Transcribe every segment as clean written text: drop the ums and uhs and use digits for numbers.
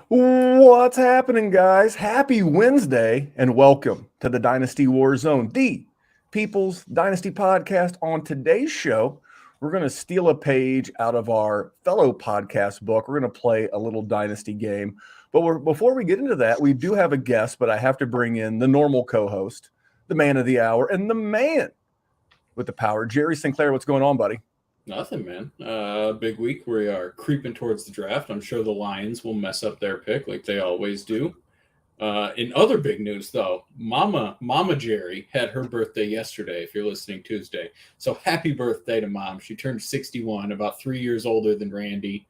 What's happening, guys? Happy Wednesday and welcome to the Dynasty WarZone, the People's Dynasty podcast. On today's show, we're going to steal a page out of our fellow podcast book. We're going to play a little Dynasty game. But before we get into that, we do have a guest, but I have to bring in the normal co-host, the man of the hour, and the man with the power, Jerry Sinclair. What's going on, buddy? Nothing, man. Big week. We are creeping towards the draft. I'm sure the Lions will mess up their pick like they always do. In other big news, though, Mama Jerry had her birthday yesterday, if you're listening Tuesday. So happy birthday to Mom. She turned 61, about 3 years older than Randy.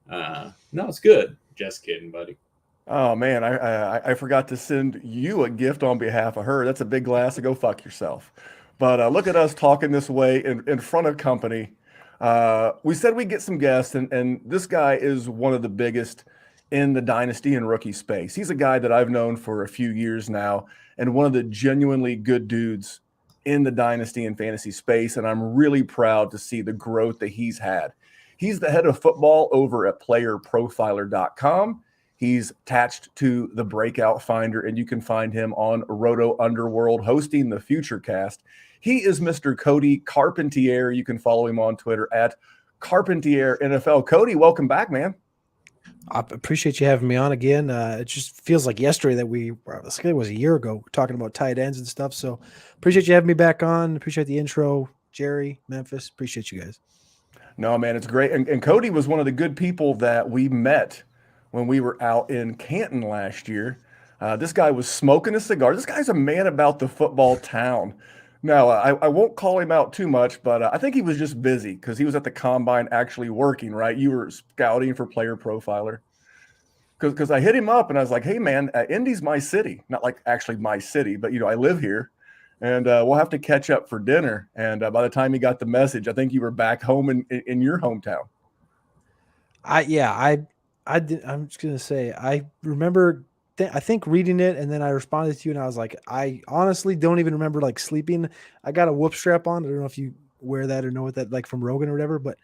No, it's good. Just kidding, buddy. Oh, man, I forgot to send you a gift on behalf of her. That's a big glass to go fuck yourself. But look at us talking this way in front of company. We said we'd get some guests, and this guy is one of the biggest in the Dynasty and rookie space. He's a guy that I've known for a few years now, and one of the genuinely good dudes in the Dynasty and fantasy space, and I'm really proud to see the growth that he's had. He's the head of football over at playerprofiler.com. He's attached to the Breakout Finder, and you can find him on Roto Underworld hosting the Futurecast. He is Mr. Cody Carpentier. You can follow him on Twitter at Carpentier NFL. Cody, welcome back, man. I appreciate you having me on again. It just feels like yesterday that it was a year ago, talking about tight ends and stuff. So appreciate you having me back on. Appreciate the intro, Jerry, Memphis. Appreciate you guys. No, man, it's great. And Cody was one of the good people that we met when we were out in Canton last year. This guy was smoking a cigar. This guy's a man about the football town. No, I won't call him out too much, but I think he was just busy because he was at the combine actually working, right? You were scouting for Player Profiler. Because I hit him up and I was like, hey, man, Indy's my city. Not like actually my city, but, I live here. And we'll have to catch up for dinner. And by the time he got the message, I think you were back home in your hometown. I'm just going to say, I remember I think reading it, and then I responded to you, and I was like, I honestly don't even remember like sleeping. I got a whoop strap on. I don't know if you wear that or know what that like from Rogan or whatever, but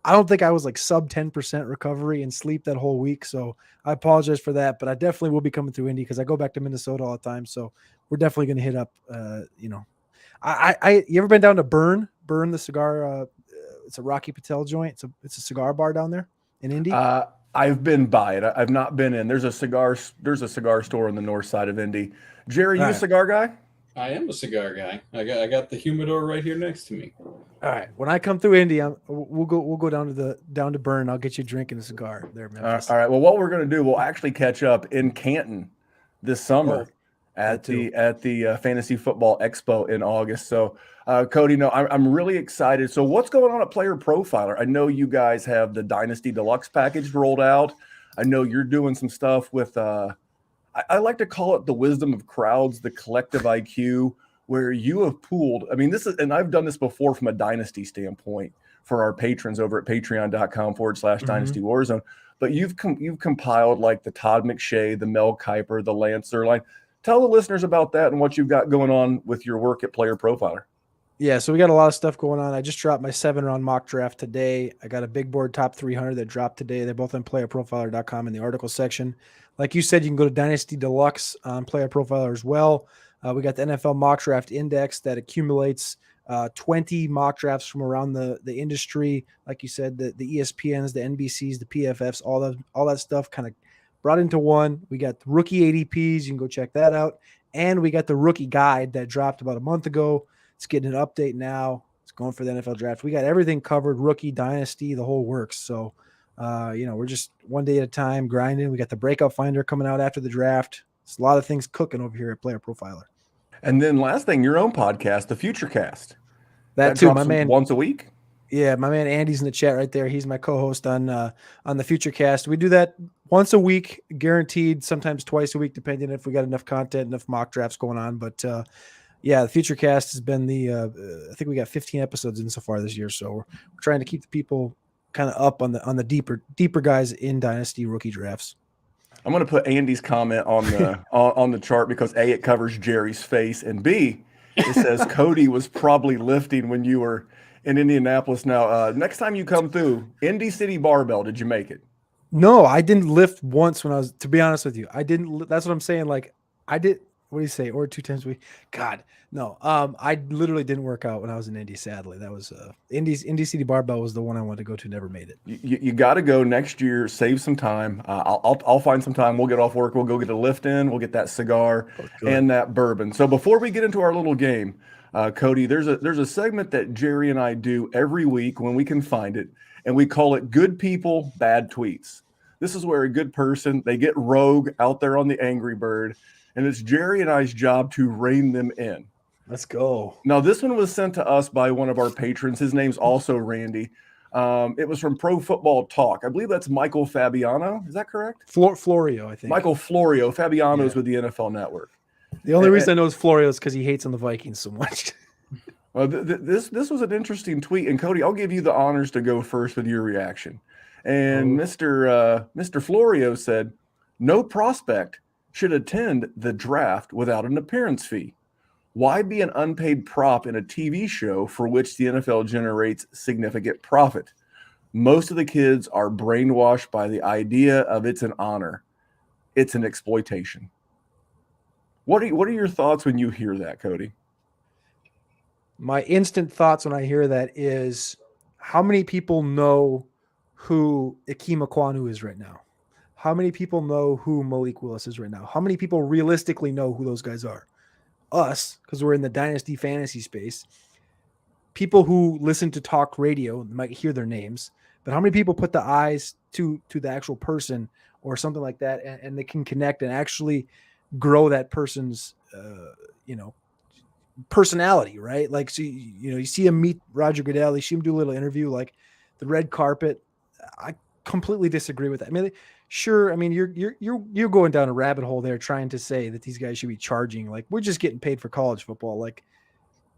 I don't think I was like sub 10% recovery and sleep that whole week. So I apologize for that, but I definitely will be coming through Indy because I go back to Minnesota all the time. So we're definitely going to hit up, you ever been down to Burn the cigar? It's a Rocky Patel joint. It's a cigar bar down there in Indy. I've been by it. I've not been in. There's a cigar store on the north side of Indy. Jerry, you a cigar guy? I am a cigar guy. I got the humidor right here next to me. All right. When I come through Indy, we'll go down to Burn. I'll get you drinking a cigar there, Memphis. All right. Well, what we're gonna do, we'll actually catch up in Canton this summer at the Fantasy Football Expo in August. So, Cody, no, I'm really excited. So, what's going on at Player Profiler? I know you guys have the Dynasty Deluxe package rolled out. I know you're doing some stuff with. I like to call it the wisdom of crowds, the collective IQ, where you have pooled. I mean, and I've done this before from a Dynasty standpoint for our patrons over at patreon.com/Dynasty WarZone. But you've compiled like the Todd McShay, the Mel Kiper, the Lance Zierlein. Tell the listeners about that and what you've got going on with your work at Player Profiler. Yeah, so we got a lot of stuff going on. I just dropped my 7-round mock draft today. I got a big board top 300 that dropped today. They're both on playerprofiler.com in the article section. Like you said, you can go to Dynasty Deluxe on Player Profiler as well. We got the NFL mock draft index that accumulates 20 mock drafts from around the industry. Like you said, the ESPNs, the NBCs, the PFFs, all that stuff kind of brought into one. We got the rookie ADPs. You can go check that out. And we got the rookie guide that dropped about a month ago. It's getting an update now. It's going for the NFL draft. We got everything covered, rookie, dynasty, the whole works. So, we're just one day at a time grinding. We got the Breakout Finder coming out after the draft. It's a lot of things cooking over here at Player Profiler. And then last thing, your own podcast, the Futurecast. That too, my man. Once a week? Yeah, my man Andy's in the chat right there. He's my co-host on the Futurecast. We do that once a week, guaranteed, sometimes twice a week, depending if we got enough content, enough mock drafts going on. But the Futurecast has been I think we got 15 episodes in so far this year. So we're trying to keep the people kind of up on the deeper guys in Dynasty rookie drafts. I'm going to put Andy's comment on the on the chart because A, it covers Jerry's face, and B, it says Cody was probably lifting when you were in Indianapolis. Now, next time you come through, Indy City Barbell, did you make it? No, I didn't lift once when I was, to be honest with you. I didn't, that's what I'm saying. Like I did, what do you say? Or 2 times a week. God, no. I literally didn't work out when I was in Indy. Sadly, that was, Indy City Barbell was the one I wanted to go to. Never made it. You got to go next year. Save some time. I'll find some time. We'll get off work. We'll go get a lift in. We'll get that cigar and that bourbon. So before we get into our little game, Cody, there's a segment that Jerry and I do every week when we can find it, and we call it "Good People, Bad Tweets." This is where a good person, they get rogue out there on the Angry Bird, and it's Jerry and I's job to rein them in. Let's go. Now, this one was sent to us by one of our patrons. His name's also Randy. It was from Pro Football Talk. I believe that's Michael Fabiano. Is that correct? Florio, I think. Michael Florio. Fabiano's with the NFL Network. The only reason I know is Florio is because he hates on the Vikings so much. Well, this was an interesting tweet, and Cody, I'll give you the honors to go first with your reaction. And Mr. Florio said, "No prospect should attend the draft without an appearance fee. Why be an unpaid prop in a TV show for which the NFL generates significant profit? Most of the kids are brainwashed by the idea of it's an honor. It's an exploitation." What are your thoughts when you hear that, Cody? My instant thoughts when I hear that is, how many people know who Ikem Ekwonu is right now? How many people know who Malik Willis is right now? How many people realistically know who those guys are? Us, because we're in the Dynasty fantasy space. People who listen to talk radio might hear their names, but how many people put the eyes to the actual person or something like that, and they can connect and actually grow that person's personality, right? Like, so you see him meet Roger Goodell, you see him do a little interview, like the red carpet. I completely disagree with that. I mean, sure, I mean, you're going down a rabbit hole there trying to say that these guys should be charging. Like, we're just getting paid for college football. Like,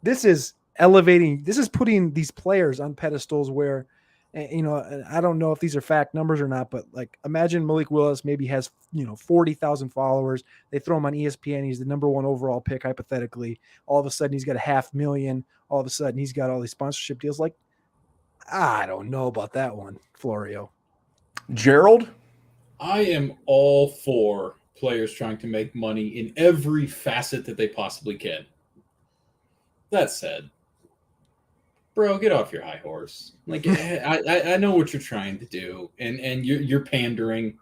this is elevating, this is putting these players on pedestals where, I don't know if these are fact numbers or not, but like, imagine Malik Willis maybe has 40,000 followers. They throw him on ESPN. He's the #1 overall pick, hypothetically. All of a sudden, he's got 500,000. All of a sudden, he's got all these sponsorship deals. Like, I don't know about that one, Florio. Gerald? I am all for players trying to make money in every facet that they possibly can. That said, bro, get off your high horse. Like, I know what you're trying to do, and you're pandering.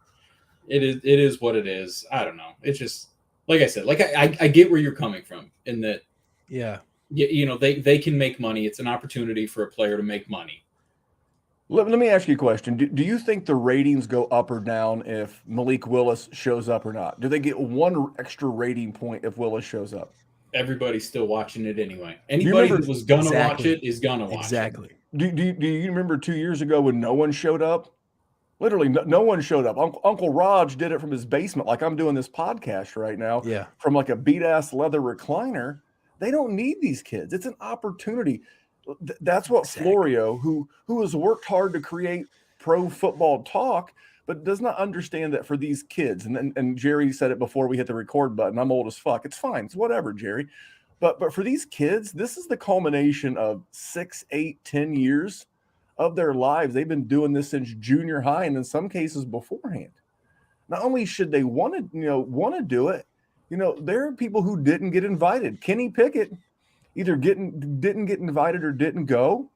It is what it is. I don't know. It's just, like I said, like I get where you're coming from in that. Yeah. They can make money. It's an opportunity for a player to make money. Let me ask you a question. Do you think the ratings go up or down if Malik Willis shows up or not? Do they get one extra rating point if Willis shows up? Everybody's still watching it anyway. Anybody who was going to watch it is going to watch it. Exactly. Do you remember 2 years ago when no one showed up? Literally, no one showed up. Uncle Raj did it from his basement, like I'm doing this podcast right now. Yeah. From like a beat-ass leather recliner. They don't need these kids. It's an opportunity. That's what Florio, who has worked hard to create Pro Football Talk, but does not understand that for these kids, and Jerry said it before we hit the record button, I'm old as fuck. It's fine. It's whatever, Jerry. But for these kids, this is the culmination of 6, 8, 10 years of their lives. They've been doing this since junior high, and in some cases beforehand. Not only should they want to do it, there are people who didn't get invited. Kenny Pickett either didn't get invited or didn't go.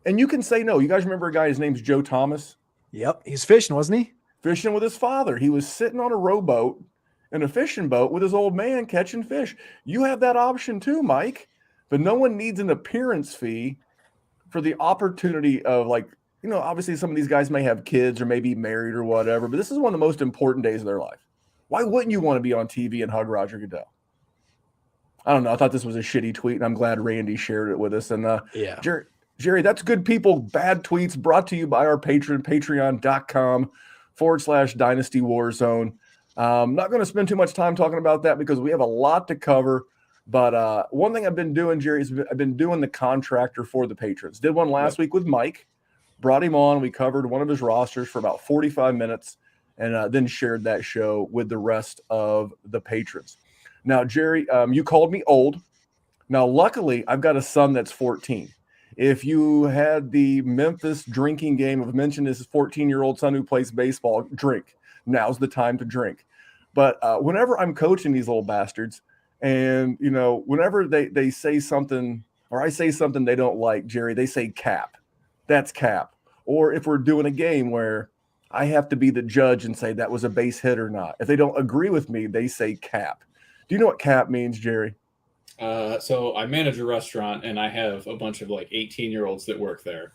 And you can say no. You guys remember a guy, his name's Joe Thomas? Yep. He's fishing, wasn't he? Fishing with his father. He was sitting on a rowboat in a fishing boat with his old man catching fish. You have that option too, Mike. But no one needs an appearance fee for the opportunity of, like, obviously some of these guys may have kids or may be married or whatever, but this is one of the most important days of their life. Why wouldn't you want to be on TV and hug Roger Goodell? I don't know. I thought this was a shitty tweet, and I'm glad Randy shared it with us. And yeah, Jerry, that's Good People, Bad Tweets, brought to you by our patron, patreon.com/Dynasty WarZone. I'm not going to spend too much time talking about that because we have a lot to cover. But one thing I've been doing, Jerry, is I've been doing the contractor for the patrons. Did one last week with Mike, brought him on. We covered one of his rosters for about 45 minutes and then shared that show with the rest of the patrons. Now, Jerry, you called me old. Now, luckily, I've got a son that's 14. If you had the Memphis drinking game of mention his 14-year-old son who plays baseball, drink. Now's the time to drink. But whenever I'm coaching these little bastards, and whenever they say something or I say something they don't like, Jerry, they say cap. That's cap. Or if we're doing a game where I have to be the judge and say that was a base hit or not. If they don't agree with me, they say cap. Do you know what cap means, Jerry? So I manage a restaurant and I have a bunch of like 18-year-olds that work there.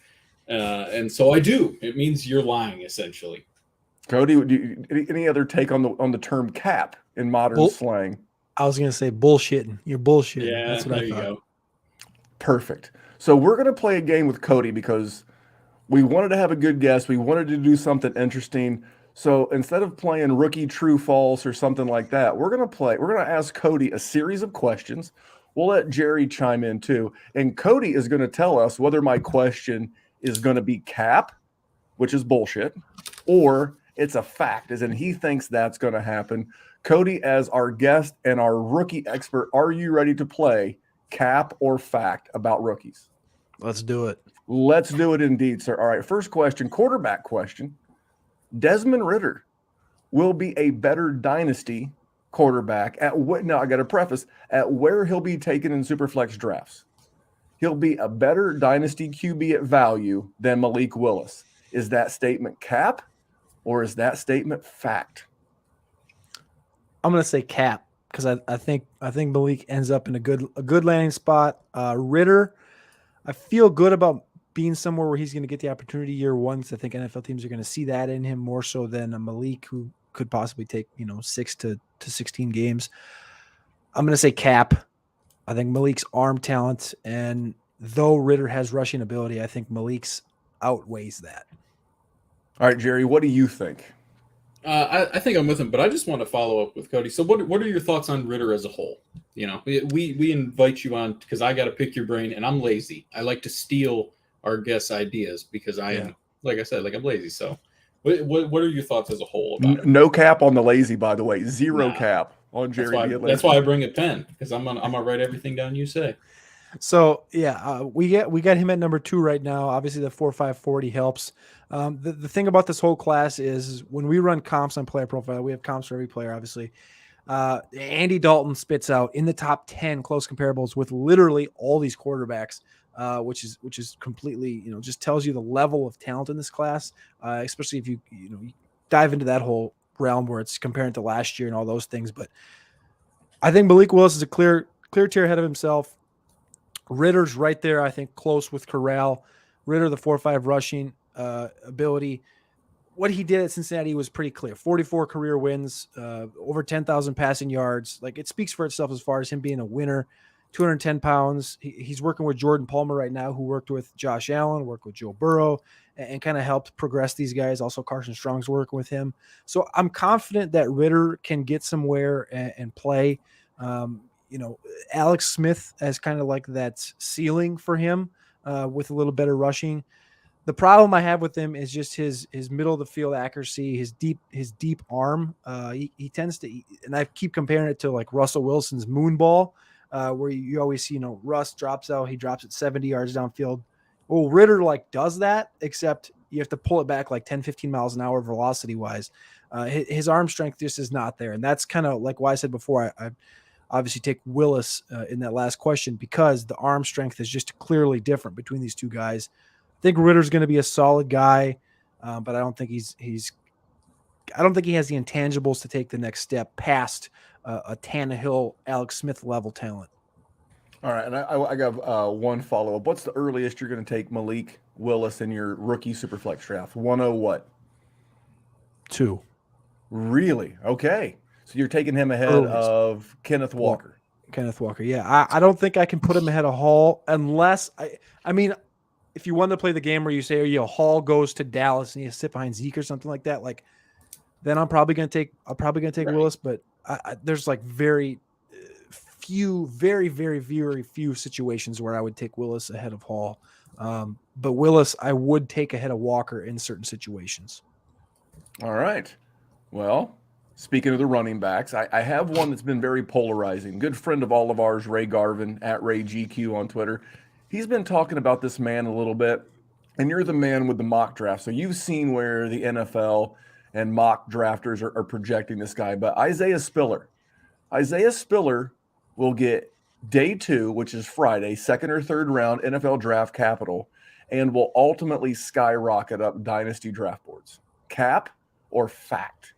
And so I do. It means you're lying, essentially. Cody, any other take on the term cap in modern slang? I was going to say bullshitting. You're bullshitting. Yeah, that's what there I thought. you go. Perfect. So we're going to play a game with Cody because we wanted to have a good guest. We wanted to do something interesting. So instead of playing rookie true false or something like that, we're going to ask Cody a series of questions. We'll let Jerry chime in too. And Cody is going to tell us whether my question is going to be cap, which is bullshit, or it's a fact, as in he thinks that's going to happen. Cody, as our guest and our rookie expert, are you ready to play cap or fact about rookies? Let's do it. Let's do it indeed, sir. All right, first question, quarterback question. Desmond Ridder will be a better dynasty quarterback at what? Now I got to preface at where he'll be taken in Superflex drafts. He'll be a better dynasty QB at value than Malik Willis. Is that statement cap or is that statement fact? I'm going to say cap because I think Malik ends up in a good landing spot. Ridder, I feel good about being somewhere where he's going to get the opportunity year one because I think NFL teams are going to see that in him more so than a Malik who could possibly take 6 to 16 games. I'm going to say cap. I think Malik's arm talent, and though Ridder has rushing ability, I think Malik's outweighs that. All right, Jerry, what do you think? I think I'm with him, but I just want to follow up with Cody. So what are your thoughts on Ridder as a whole? We invite you on because I got to pick your brain, and I'm lazy. I like to steal our guests' ideas because I am, like I said, I'm lazy. So what are your thoughts as a whole about it? No cap on the lazy, by the way. Zero cap on Jerry. That's why I bring a pen because I'm gonna write everything down you say. So we got him at number 2 right now. Obviously, the 4.5 40 helps. The thing about this whole class is when we run comps on Player Profile, we have comps for every player. Obviously, Andy Dalton spits out in the top 10 close comparables with literally all these quarterbacks, which is completely just tells you the level of talent in this class. Especially if you dive into that whole realm where it's comparing to last year and all those things. But I think Malik Willis is a clear tier ahead of himself. Ridder's right there, I think, close with Corral. Ridder, the 4.5 rushing ability. What he did at Cincinnati was pretty clear. 44 career wins, over 10,000 passing yards. It speaks for itself as far as him being a winner. 210 pounds. He's working with Jordan Palmer right now, who worked with Josh Allen, worked with Joe Burrow, and kind of helped progress these guys. Also, Carson Strong's working with him. So I'm confident that Ridder can get somewhere and play. Alex Smith as kind of like that ceiling for him with a little better rushing. The problem I have with him is just his middle of the field accuracy, his deep arm. He tends to, and I keep comparing it to like Russell Wilson's moon ball, where you always see, Russ drops out, he drops it 70 yards downfield. Well, Ridder does that, except you have to pull it back 10, 15 miles an hour velocity wise. His arm strength just is not there. And that's kind of like why I said before, I obviously take Willis in that last question because the arm strength is just clearly different between these two guys. I think Ritter's going to be a solid guy, but I don't think I don't think he has the intangibles to take the next step past a Tannehill, Alex Smith level talent. All right, and I got one follow-up. What's the earliest you're going to take Malik Willis in your rookie Superflex draft? 1-0 what? 2. Really? Okay. So you're taking him ahead of Kenneth Walker. Kenneth Walker, yeah. I don't think I can put him ahead of Hall unless I mean, if you want to play the game where you say, Hall goes to Dallas and he has to sit behind Zeke or something like that, then I'm probably going to take Willis. But there's very few, very, very, very few situations where I would take Willis ahead of Hall. But Willis, I would take ahead of Walker in certain situations. All right. Well, speaking of the running backs, I have one that's been very polarizing. Good friend of all of ours, Ray Garvin, at Ray GQ on Twitter. he's been talking about this man a little bit, and you're the man with the mock draft. So you've seen where the NFL and mock drafters are projecting this guy. But Isaiah Spiller will get day 2, which is Friday, second or third round NFL draft capital, and will ultimately skyrocket up dynasty draft boards. Cap or fact?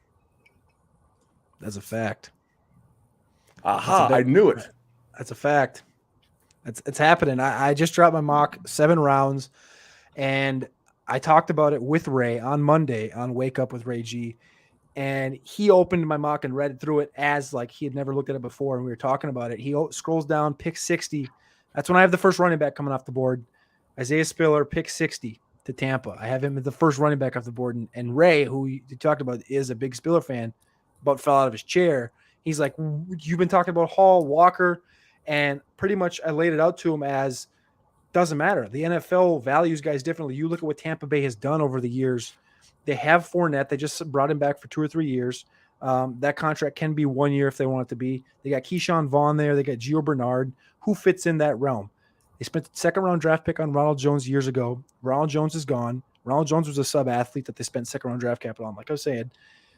That's a fact. Aha, I knew it. That's a fact. It's happening. I just dropped my mock 7 rounds, and I talked about it with Ray on Monday on Wake Up with Ray G, and he opened my mock and read through it as like he had never looked at it before, and we were talking about it. He scrolls down, pick 60. That's when I have the first running back coming off the board. Isaiah Spiller, pick 60 to Tampa. I have him as the first running back off the board, and Ray, who you talked about, is a big Spiller fan, about fell out of his chair. He's like, you've been talking about Hall, Walker, and pretty much I laid it out to him as doesn't matter. The NFL values guys differently. You look at what Tampa Bay has done over the years. They have Fournette. They just brought him back for 2 or 3 years. That contract can be 1 year if they want it to be. They got Keyshawn Vaughn there. They got Gio Bernard. Who fits in that realm? They spent the second-round draft pick on Ronald Jones years ago. Ronald Jones is gone. Ronald Jones was a sub-athlete that they spent second-round draft capital on. Like I was saying,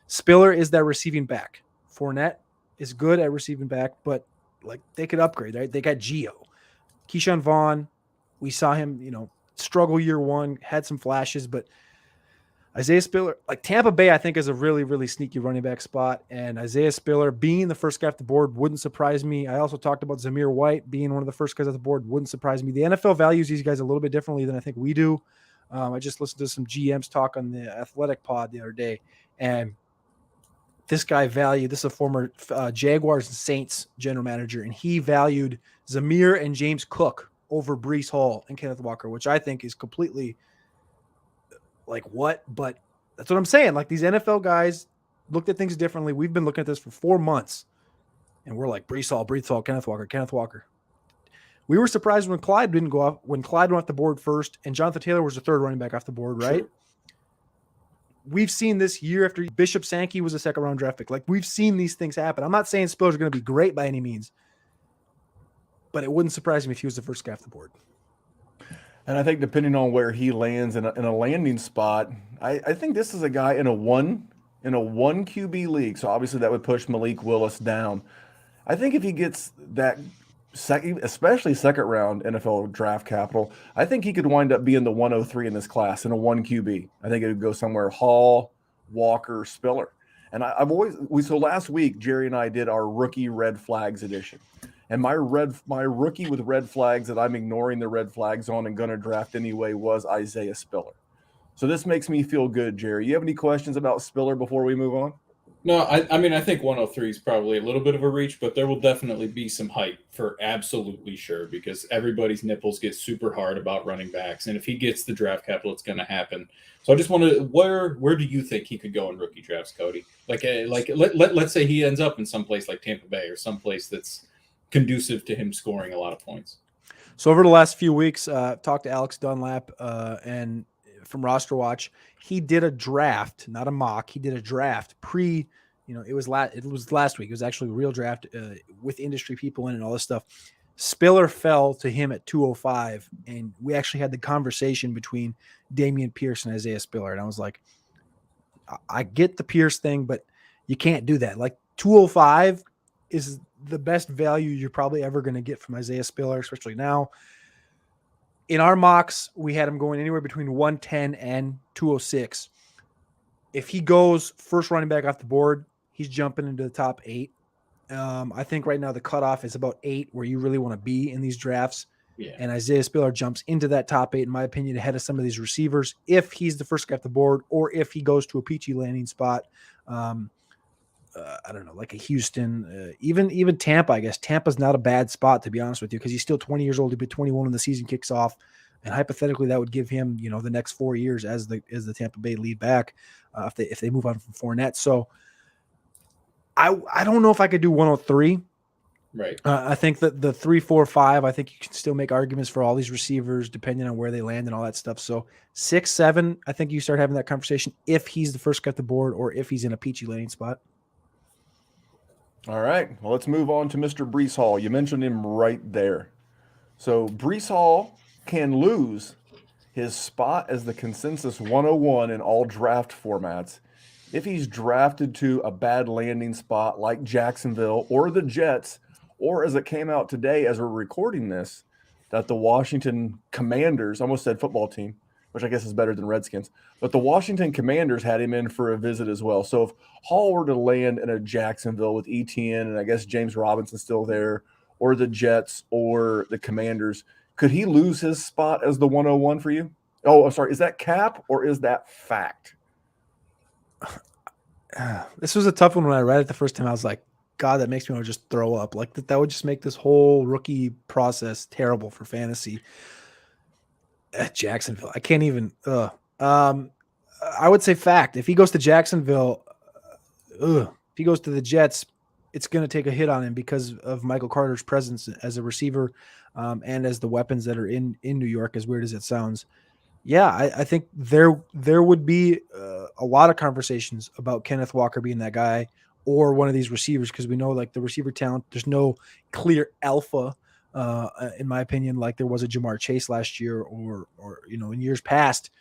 Spiller is that receiving back. Fournette is good at receiving back, but like they could upgrade, right? They got Gio. Keyshawn Vaughn, we saw him, struggle year 1, had some flashes, but Isaiah Spiller, like Tampa Bay, I think is a really, really sneaky running back spot. And Isaiah Spiller being the first guy off the board wouldn't surprise me. I also talked about Zamir White being one of the first guys off the board wouldn't surprise me. The NFL values these guys a little bit differently than I think we do. I just listened to some GMs talk on the Athletic Pod the other day, and this guy valued, this is a former Jaguars and Saints general manager, and he valued Zamir and James Cook over Breece Hall and Kenneth Walker, which I think is completely like what? But that's what I'm saying. Like these NFL guys looked at things differently. We've been looking at this for 4 months, and we're like Breece Hall, Kenneth Walker. We were surprised when Clyde didn't go off, when Clyde went off the board first, and Jonathan Taylor was the third running back off the board, right? Sure. We've seen this year after Bishop Sankey was a second-round draft pick. Like, we've seen these things happen. I'm not saying Spiller's going to be great by any means, but it wouldn't surprise me if he was the first guy off the board. And I think depending on where he lands in a landing spot, I think this is a guy in a one QB league. So obviously that would push Malik Willis down. I think if he gets that especially second round NFL draft capital, I think he could wind up being the 103 in this class in a 1 QB. I think it would go somewhere Hall, Walker, Spiller. And so last week, Jerry and I did our rookie red flags edition. And my rookie with red flags that I'm ignoring the red flags on and going to draft anyway was Isaiah Spiller. So this makes me feel good, Jerry. You have any questions about Spiller before we move on? No, I mean, I think 103 is probably a little bit of a reach, but there will definitely be some hype for absolutely sure because everybody's nipples get super hard about running backs. And if he gets the draft capital, it's going to happen. So I just want to, where do you think he could go in rookie drafts, Cody? Let's say he ends up in some place like Tampa Bay or someplace that's conducive to him scoring a lot of points. So over the last few weeks, talked to Alex Dunlap and from Roster Watch. He did a draft, not a mock. He did a draft it was last week. It was actually a real draft with industry people in and all this stuff. Spiller fell to him at 205, and we actually had the conversation between Damian Pierce and Isaiah Spiller. And I was like, I get the Pierce thing, but you can't do that. Like 205 is the best value you're probably ever going to get from Isaiah Spiller, especially now. In our mocks, we had him going anywhere between 110 and 206. If he goes first running back off the board, he's jumping into the top 8. I think right now the cutoff is about 8, where you really want to be in these drafts. Yeah. And Isaiah Spiller jumps into that top 8, in my opinion, ahead of some of these receivers, if he's the first guy off the board or if he goes to a peachy landing spot. I don't know, like a Houston, even Tampa. I guess Tampa's not a bad spot, to be honest with you, because he's still 20 years old. He'll be 21 when the season kicks off, and hypothetically, that would give him, the next 4 years as the Tampa Bay lead back if they move on from Fournette. So I don't know if I could do 103. Right. I think that the 3, 4, 5. I think you can still make arguments for all these receivers depending on where they land and all that stuff. So 6, 7. I think you start having that conversation if he's the first guy off the board or if he's in a peachy landing spot. All right. Well, let's move on to Mr. Breece Hall. You mentioned him right there. So Breece Hall can lose his spot as the consensus 101 in all draft formats if he's drafted to a bad landing spot like Jacksonville or the Jets, or as it came out today as we're recording this, that the Washington Commanders, almost said football team, which I guess is better than Redskins, but the Washington Commanders had him in for a visit as well. So if Hall were to land in a Jacksonville with ETN and I guess James Robinson's still there, or the Jets or the Commanders, could he lose his spot as the 101 for you? Oh, I'm sorry. Is that cap or is that fact? This was a tough one when I read it the first time. I was like, God, that makes me want to just throw up. Like that would just make this whole rookie process terrible for fantasy. At Jacksonville, I can't even. I would say fact. If he goes to Jacksonville, if he goes to the Jets, it's going to take a hit on him because of Michael Carter's presence as a receiver, and as the weapons that are in New York. As weird as it sounds, yeah, I think there would be a lot of conversations about Kenneth Walker being that guy or one of these receivers, because we know like the receiver talent. There's no clear alpha, in my opinion, like there was a Jamar Chase last year, or in years past.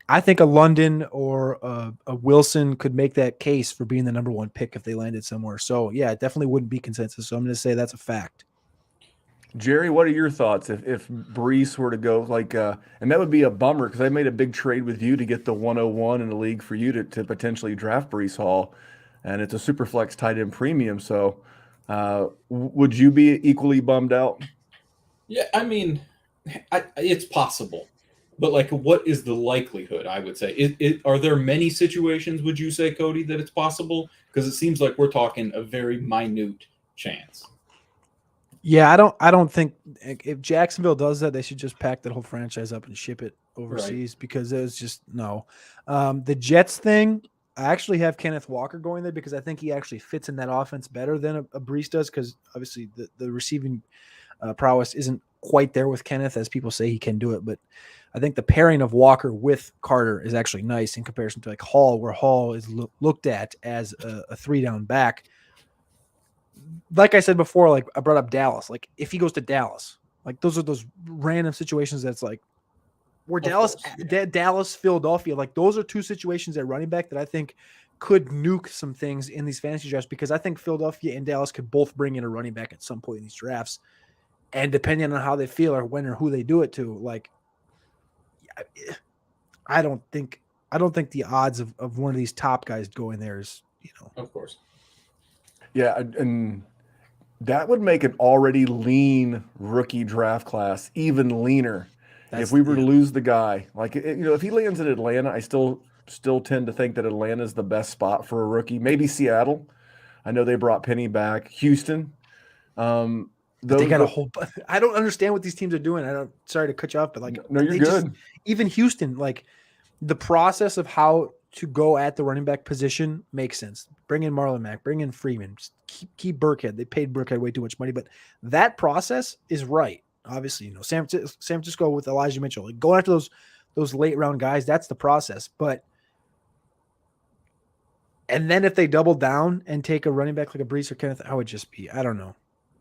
I think a London or a Wilson could make that case for being the number one pick if they landed somewhere. So yeah, it definitely wouldn't be consensus. So I'm going to say that's a fact. Jerry, what are your thoughts if Brees were to go and that would be a bummer because I made a big trade with you to get the 101 in the league for you to potentially draft Brees Hall, and it's a super flex tight end premium. So would you be equally bummed out? Yeah, I mean, it's possible, but like, what is the likelihood? I would say, are there many situations? Would you say, Cody, that it's possible? Because it seems like we're talking a very minute chance. Yeah, I don't think if Jacksonville does that, they should just pack that whole franchise up and ship it overseas, because it was just no. The Jets thing, I actually have Kenneth Walker going there because I think he actually fits in that offense better than a Brees does, because obviously the receiving prowess isn't quite there with Kenneth, as people say he can do it. But I think the pairing of Walker with Carter is actually nice in comparison to like Hall, where Hall is looked at as a 3-down back. Like I said before, like I brought up Dallas. Like if he goes to Dallas, like those are those random situations that's like where Dallas, Philadelphia, like those are two situations at running back that I think could nuke some things in these fantasy drafts, because I think Philadelphia and Dallas could both bring in a running back at some point in these drafts. And depending on how they feel or when or who they do it to, like I don't think the odds of one of these top guys going there is, Of course. Yeah, and that would make an already lean rookie draft class even leaner. If we were to lose the guy, like if he lands in Atlanta, I still tend to think that Atlanta is the best spot for a rookie. Maybe Seattle. I know they brought Penny back. Houston. They got a whole. I don't understand what these teams are doing. Sorry to cut you off, but like, no, you're good. Even Houston, like the process of how to go at the running back position makes sense. Bring in Marlon Mack, bring in Freeman, just keep Burkhead. They paid Burkhead way too much money, but that process is right. Obviously, San Francisco with Elijah Mitchell, like going after those late round guys, that's the process. And then if they double down and take a running back like a Brees or Kenneth, I would just be, I don't know.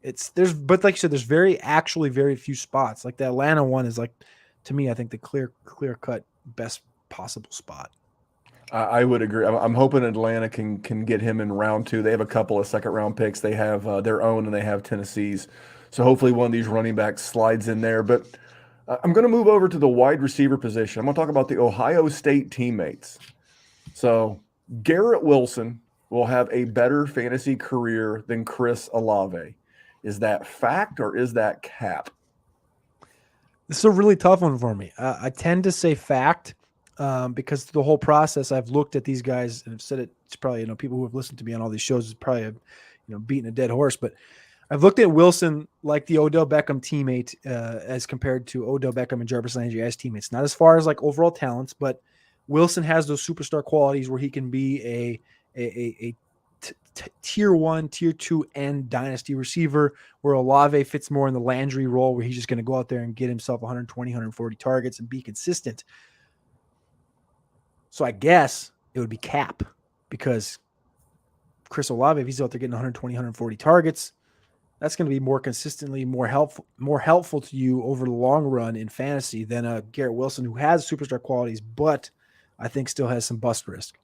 But like you said, there's very few spots. Like the Atlanta one is like, to me, I think the clear cut best possible spot. I would agree. I'm hoping Atlanta can get him in round 2. They have a couple of second round picks. They have their own and they have Tennessee's. So hopefully one of these running backs slides in there. But I'm going to move over to the wide receiver position. I'm going to talk about the Ohio State teammates. So Garrett Wilson will have a better fantasy career than Chris Olave. Is that fact or is that cap? This is a really tough one for me. I tend to say fact. Because the whole process, I've looked at these guys and I've said it's probably, people who have listened to me on all these shows is probably have, beaten a dead horse, but I've looked at Wilson like the Odell Beckham teammate, as compared to Odell Beckham and Jarvis Landry as teammates, not as far as like overall talents, but Wilson has those superstar qualities where he can be a tier 1, tier 2 and dynasty receiver, where Olave fits more in the Landry role, where he's just going to go out there and get himself 120, 140 targets and be consistent. So I guess it would be cap, because Chris Olave, if he's out there getting 120, 140 targets, that's going to be more consistently more helpful to you over the long run in fantasy than a Garrett Wilson who has superstar qualities, but I think still has some bust risk.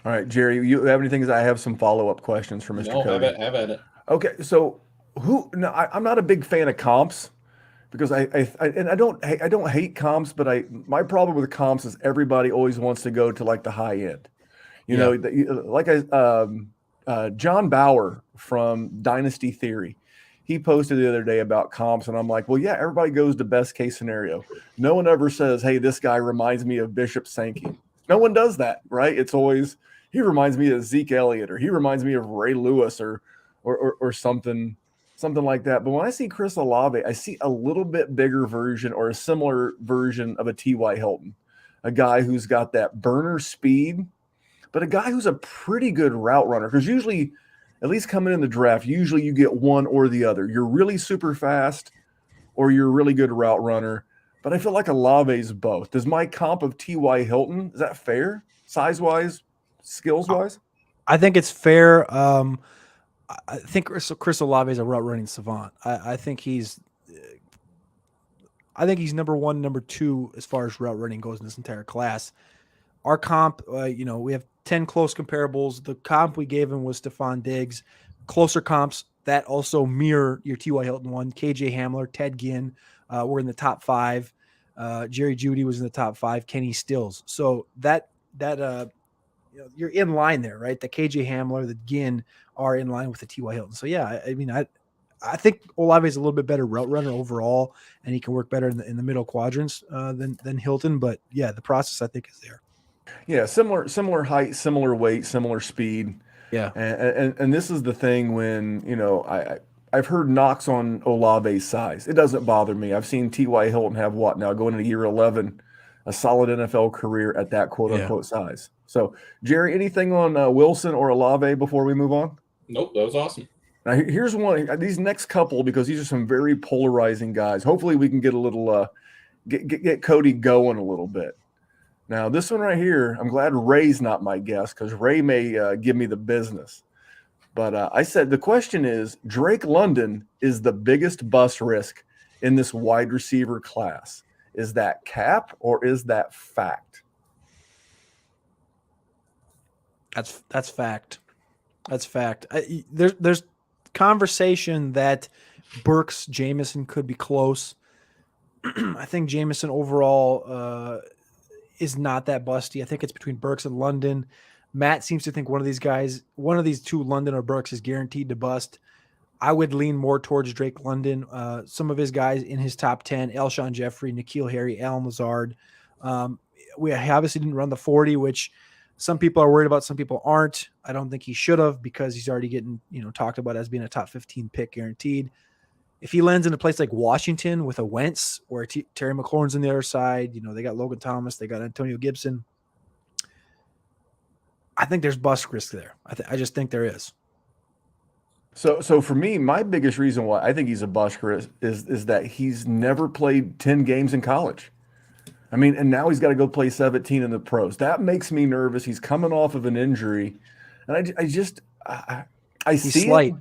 All right, Jerry, you have anything? I have some follow-up questions for Mr. No, Cody. have at it. Okay, so I'm not a big fan of comps because I don't hate comps, but my problem with comps is everybody always wants to go to like the high end. John Bauer from Dynasty Theory, he posted the other day about comps, and I'm like, well, yeah, everybody goes to best case scenario. No one ever says, hey, this guy reminds me of Bishop Sankey. No one does that, right? It's always, he reminds me of Zeke Elliott, or he reminds me of Ray Lewis, or something like that. But when I see Chris Olave, I see a little bit bigger version or a similar version of a T.Y. Hilton, a guy who's got that burner speed, but a guy who's a pretty good route runner. Because usually, at least coming in the draft, usually you get one or the other. You're really super fast or you're a really good route runner. But I feel like Olave's both. Does my comp of T.Y. Hilton, is that fair? Size-wise, skills-wise? I think it's fair. I think Chris Olave is a route running savant. I think he's number one, number two as far as route running goes in this entire class. Our comp, we have 10 close comparables. The comp we gave him was Stephon Diggs. Closer comps that also mirror your T.Y. Hilton one. KJ Hamler, Ted Ginn were in the top 5. Jerry Jeudy was in the top 5. Kenny Stills. So that you're in line there, right? The KJ Hamler, the Ginn are in line with the T.Y. Hilton. So yeah, I think Olave is a little bit better route runner overall, and he can work better in the middle quadrants than Hilton. But yeah, the process I think is there. Yeah, similar height, similar weight, similar speed. Yeah, and this is the thing when I've heard knocks on Olave's size. It doesn't bother me. I've seen T.Y. Hilton have going into year 11, a solid NFL career at that quote unquote size. So Jerry, anything on Wilson or Olave before we move on? Nope, that was awesome. Now here's one. These next couple, because these are some very polarizing guys. Hopefully we can get a little get Cody going a little bit. Now, this one right here, I'm glad Ray's not my guest because Ray may give me the business. But I said the question is, Drake London is the biggest bust risk in this wide receiver class. Is that cap or is that fact? That's fact. That's fact. There's conversation that Burks Jameson could be close. I think Jameson overall is not that busty. I think it's between Burks and London. Matt seems to think one of these two, London or Burks, is guaranteed to bust. I would lean more towards Drake London. Some of his guys in his top 10, Alshon Jeffrey, N'Keal Harry, Allen Lazard. We obviously didn't run the 40, which some people are worried about, some people aren't. I don't think he should have because he's already getting talked about as being a top 15 pick guaranteed. If he lands in a place like Washington with a Wentz where Terry McLaurin's on the other side, they got Logan Thomas, they got Antonio Gibson. I think there's bust risk there. I just think there is. So for me, my biggest reason why I think he's a bust risk is that he's never played 10 games in college. I mean, and now he's got to go play 17 in the pros. That makes me nervous. He's coming off of an injury, and I see slight.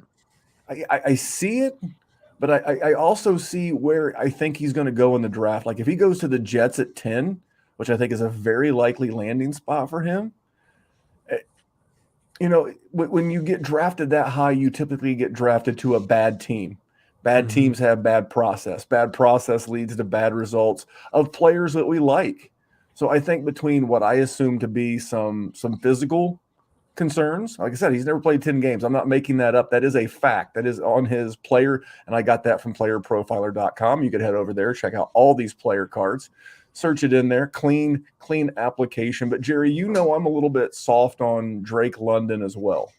I see it, but I also see where I think he's going to go in the draft. Like if he goes to the Jets at 10, which I think is a very likely landing spot for him. When you get drafted that high, you typically get drafted to a bad team. Bad teams have bad process. Bad process leads to bad results of players that we like. So I think between what I assume to be some physical concerns, like I said, he's never played 10 games. I'm not making that up. That is a fact. That is on his player, and I got that from playerprofiler.com. You could head over there, check out all these player cards. Search it in there, clean application. But Jerry, I'm a little bit soft on Drake London as well.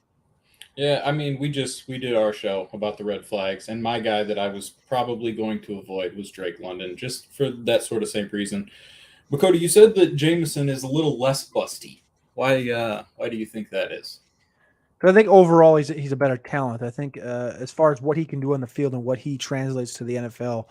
Yeah, I mean, we did our show about the red flags, and my guy that I was probably going to avoid was Drake London, just for that sort of same reason. But Cody, you said that Jameson is a little less busty. Why do you think that is? So I think overall he's a better talent. I think as far as what he can do on the field and what he translates to the NFL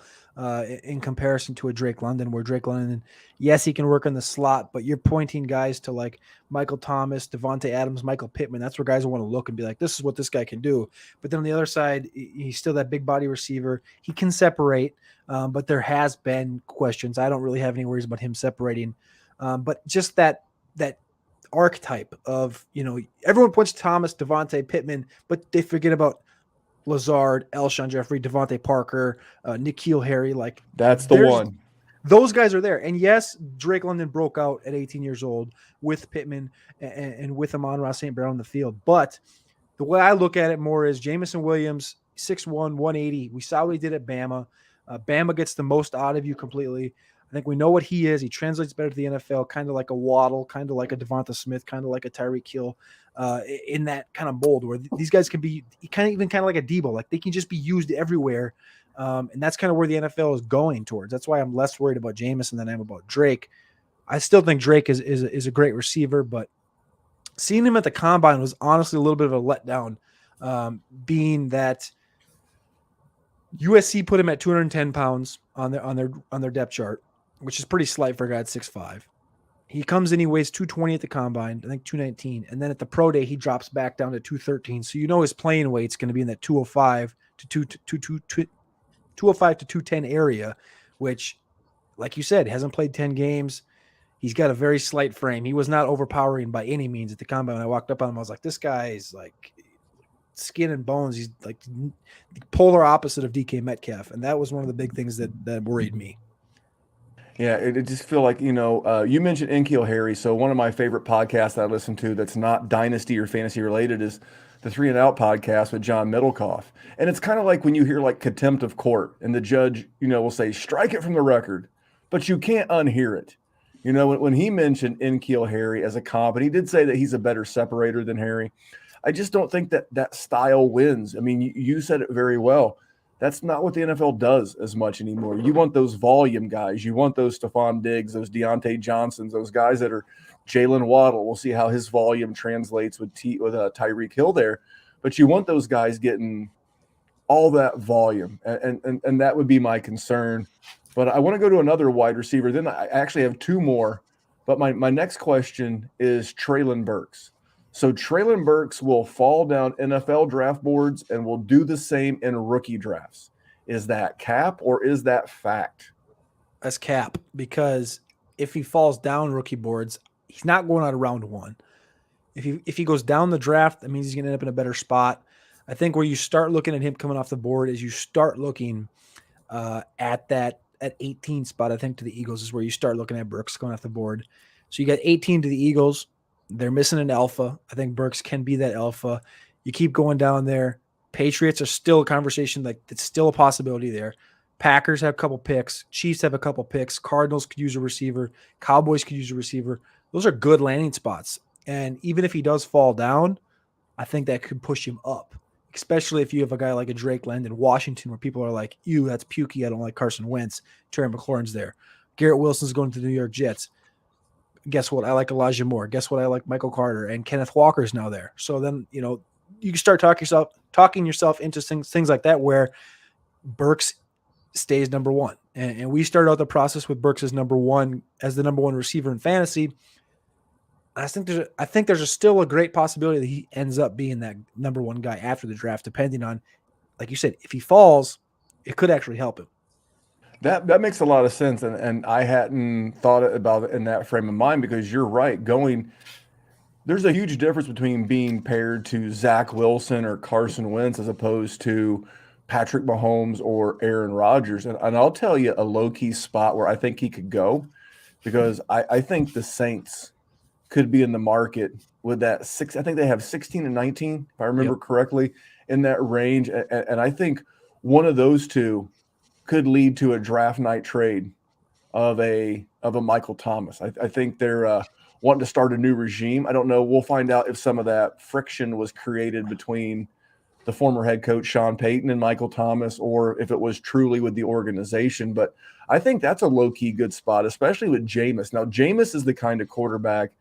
in comparison to a Drake London, where Drake London, yes, he can work in the slot, but you're pointing guys to like Michael Thomas, Devontae Adams, Michael Pittman. That's where guys want to look and be like, this is what this guy can do. But then on the other side, he's still that big body receiver. He can separate, but there has been questions. I don't really have any worries about him separating. But just that archetype of, everyone points to Thomas, Devontae, Pittman, but they forget about Lazard, Alshon Jeffrey, Devontae Parker, N'Keal Harry. Like That's the one. Those guys are there. And yes, Drake London broke out at 18 years old with Pittman and with Amon-Ra St. Brown on the field. But the way I look at it more is Jameson Williams, 6'1", 180. We saw what he did at Bama. Bama gets the most out of you completely. I think we know what he is. He translates better to the NFL, kind of like a Waddle, kind of like a Devonta Smith, kind of like a Tyreek Hill, in that kind of mold where these guys can be kind of like a Debo. Like they can just be used everywhere. And that's kind of where the NFL is going towards. That's why I'm less worried about Jameson than I am about Drake. I still think Drake is a great receiver, but seeing him at the combine was honestly a little bit of a letdown, being that USC put him at 210 pounds on their depth chart, which is pretty slight for a guy at 6'5". He comes in, he weighs 220 at the combine, I think 219. And then at the pro day, he drops back down to 213. So his playing weight's going to be in that 205 to 210 area, which, like you said, hasn't played 10 games. He's got a very slight frame. He was not overpowering by any means at the combine. When I walked up on him, I was like, this guy is like skin and bones. He's like the polar opposite of DK Metcalf. And that was one of the big things that worried me. Yeah, it just feel like, you mentioned N'Keal Harry. So one of my favorite podcasts that I listen to that's not Dynasty or fantasy related is the 3 and Out podcast with John Middlecoff. And it's kind of like when you hear like contempt of court and the judge, will say, strike it from the record, but you can't unhear it. When he mentioned N'Keal Harry as a comp, and he did say that he's a better separator than Harry, I just don't think that style wins. I mean, you said it very well. That's not what the NFL does as much anymore. You want those volume guys. You want those Stephon Diggs, those Deontay Johnsons, those guys that are Jalen Waddle. We'll see how his volume translates with Tyreek Hill there. But you want those guys getting all that volume, and that would be my concern. But I want to go to another wide receiver. Then I actually have 2 more. But my next question is Treylon Burks. So Treylon Burks will fall down NFL draft boards and will do the same in rookie drafts. Is that cap or is that fact? That's cap, because if he falls down rookie boards, he's not going out of round 1. If he goes down the draft, that means he's going to end up in a better spot. I think where you start looking at him coming off the board is you start looking at 18 spot, I think, to the Eagles is where you start looking at Burks going off the board. So you got 18 to the Eagles. They're missing an alpha. I think Burks can be that alpha. You keep going down there. Patriots are still a conversation. Like, it's still a possibility there. Packers have a couple picks. Chiefs have a couple picks. Cardinals could use a receiver. Cowboys could use a receiver. Those are good landing spots. And even if he does fall down, I think that could push him up, especially if you have a guy like a Drake London, Washington, where people are like, ew, that's pukey. I don't like Carson Wentz. Terry McLaurin's there. Garrett Wilson's going to the New York Jets. Guess what? I like Elijah Moore. Guess what? I like Michael Carter, and Kenneth Walker's now there. So then, you can start talking yourself into things like that, where Burks stays number 1. And we started out the process with Burks as the number one receiver in fantasy. I think there's still a great possibility that he ends up being that number 1 guy after the draft, depending on, like you said, if he falls, it could actually help him. That makes a lot of sense, and I hadn't thought about it in that frame of mind, because you're right. There's a huge difference between being paired to Zach Wilson or Carson Wentz as opposed to Patrick Mahomes or Aaron Rodgers. And I'll tell you a low-key spot where I think he could go, because I think the Saints could be in the market with that 6. I think they have 16 and 19, if I remember correctly, in that range. And I think one of those two could lead to a draft night trade of a Michael Thomas. I think they're wanting to start a new regime. I don't know. We'll find out if some of that friction was created between the former head coach Sean Payton and Michael Thomas, or if it was truly with the organization. But I think that's a low-key good spot, especially with Jameis. Now, Jameis is the kind of quarterback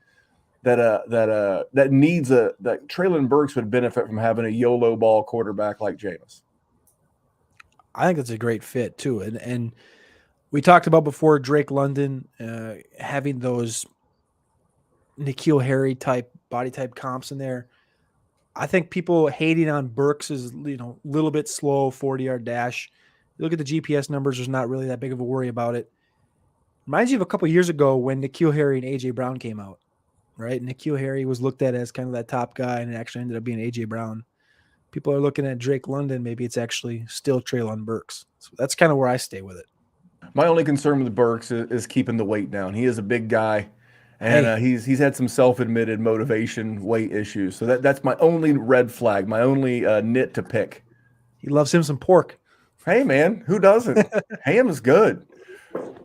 that needs that Traylon Burks would benefit from having a YOLO ball quarterback like Jameis. I think that's a great fit too. And we talked about before Drake London having those N'Keal Harry type body type comps in there. I think people hating on Burks is, little bit slow 40-yard dash. You look at the GPS numbers, there's not really that big of a worry about it. Reminds you of a couple of years ago when N'Keal Harry and A.J. Brown came out, right? N'Keal Harry was looked at as kind of that top guy, and it actually ended up being A.J. Brown. People are looking at Drake London. Maybe it's actually still Traylon Burks. So that's kind of where I stay with it. My only concern with Burks is keeping the weight down. He is a big guy, and he's had some self-admitted motivation weight issues. So that's my only red flag, my only nit to pick. He loves him some pork. Hey, man, who doesn't? Ham is good.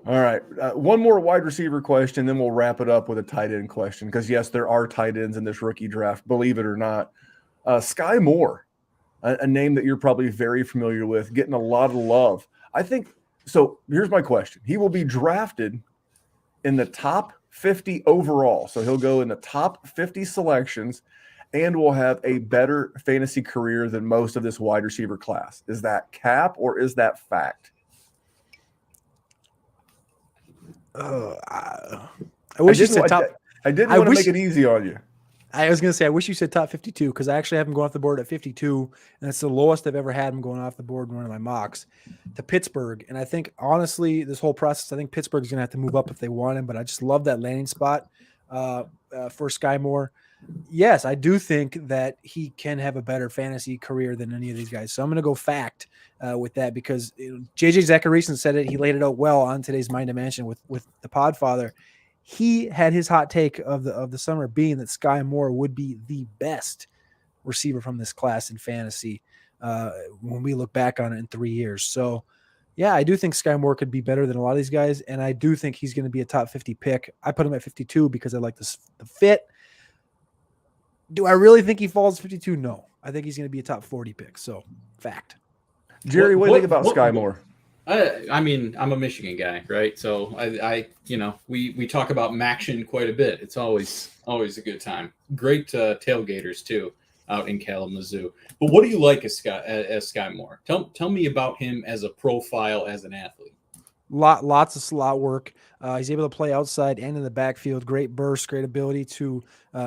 All right, one more wide receiver question, then we'll wrap it up with a tight end question. Because, yes, there are tight ends in this rookie draft, believe it or not. Skye Moore, a name that you're probably very familiar with, getting a lot of love. I think – so here's my question. He will be drafted in the top 50 overall. So he'll go in the top 50 selections and will have a better fantasy career than most of this wide receiver class. Is that cap or is that fact? I wish you said top. I didn't want to make it easy on you. I was going to say, I wish you said top 52 because I actually have him going off the board at 52, and that's the lowest I've ever had him going off the board in one of my mocks to Pittsburgh. And I think, honestly, this whole process, I think Pittsburgh's going to have to move up if they want him, but I just love that landing spot for Skye Moore. Yes, I do think that he can have a better fantasy career than any of these guys. So I'm going to go fact with that because JJ Zachariason said it. He laid it out well on today's Mind Dimension with the Podfather. He had his hot take of the summer being that Skye Moore would be the best receiver from this class in fantasy when we look back on it in 3 years. So, yeah, I do think Skye Moore could be better than a lot of these guys, and I do think he's going to be a top 50 pick. I put him at 52 because I like the fit. Do I really think he falls 52? No. I think he's going to be a top 40 pick. So, fact. Jerry, what do you think about Skye Moore? I mean, I'm a Michigan guy, right? So we talk about Maction quite a bit. It's always a good time. Great tailgaters too out in Kalamazoo. But what do you like as Skye Moore? Tell me about him as a profile as an athlete. Lots of slot work. He's able to play outside and in the backfield. Great burst, great ability to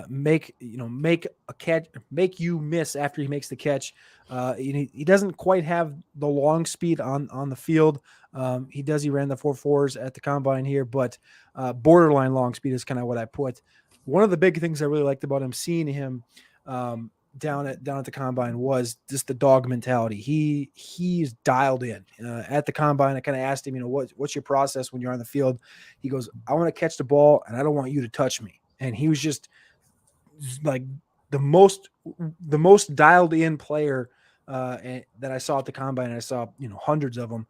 make a catch, make you miss after he makes the catch. He doesn't quite have the long speed on the field. He ran the 4.4s at the combine here, but borderline long speed is kind of what I put. One of the big things I really liked about him, seeing him down at the combine, was just the dog mentality. He's dialed in. At the combine, I kind of asked him, what's your process when you're on the field? He goes, I want to catch the ball and I don't want you to touch me. And he was just like the most dialed in player that I saw at the combine. And I saw hundreds of them.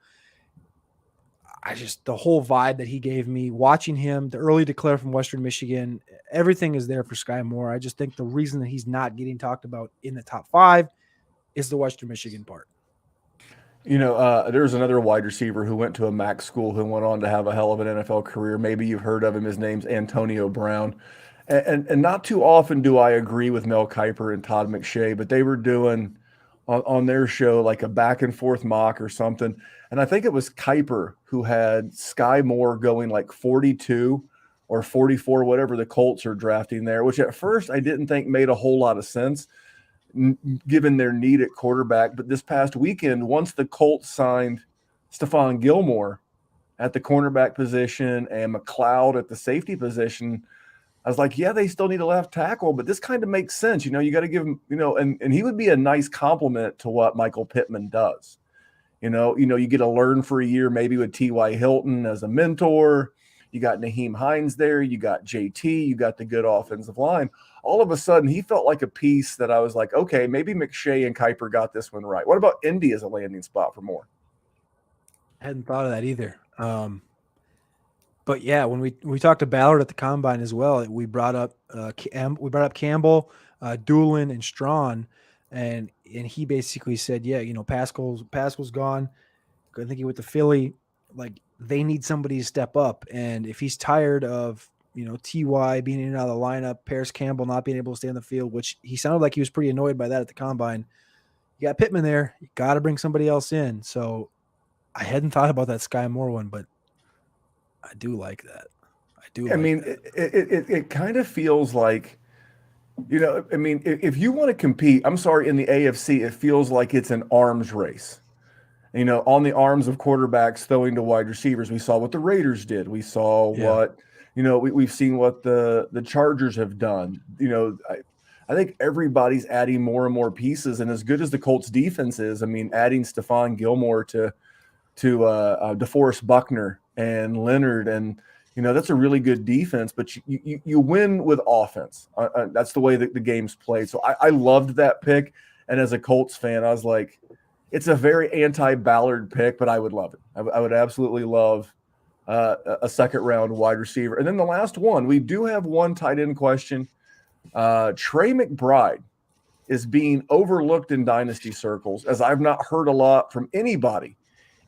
The whole vibe that he gave me, watching him, the early declare from Western Michigan, everything is there for Skye Moore. I just think the reason that he's not getting talked about in the top 5 is the Western Michigan part. There's another wide receiver who went to a MAC school who went on to have a hell of an NFL career. Maybe you've heard of him. His name's Antonio Brown. And not too often do I agree with Mel Kiper and Todd McShay, but they were doing on their show like a back and forth mock or something. And I think it was Kiper who had Skye Moore going like 42 or 44, whatever the Colts are drafting there, which at first I didn't think made a whole lot of sense given their need at quarterback. But this past weekend, once the Colts signed Stephon Gilmore at the cornerback position and McLeod at the safety position, I was like, yeah, they still need a left tackle, but this kind of makes sense. You got to give him, and he would be a nice compliment to what Michael Pittman does. You get to learn for a year, maybe with T.Y. Hilton as a mentor. You got Naheem Hines there. You got JT. You got the good offensive line. All of a sudden, he felt like a piece that I was like, okay, maybe McShay and Kiper got this one right. What about Indy as a landing spot for Moore? I hadn't thought of that either. But yeah, when we talked to Ballard at the combine as well, we brought up Campbell, Doolin, and Strawn, and he basically said, yeah, Pascal's gone. I think he went to Philly. Like, they need somebody to step up, and if he's tired of Ty being in and out of the lineup, Paris Campbell not being able to stay on the field, which he sounded like he was pretty annoyed by that at the combine. You got Pittman there. You got to bring somebody else in. So I hadn't thought about that Skye Moore one, but I do like that. It kind of feels like, if you want to compete, I'm sorry, in the AFC, it feels like it's an arms race. On the arms of quarterbacks throwing to wide receivers. We saw what the Raiders did. We saw what, we've seen what the Chargers have done. I think everybody's adding more and more pieces. And as good as the Colts defense is, adding Stephon Gilmore to DeForest Buckner and Leonard, and that's a really good defense. But you win with offense. That's the way that the game's played. So I loved that pick. And as a Colts fan, I was like, it's a very anti-Ballard pick, but I would love it. I would absolutely love a second-round wide receiver. And then the last one, we do have one tight end question. Trey McBride is being overlooked in dynasty circles, as I've not heard a lot from anybody,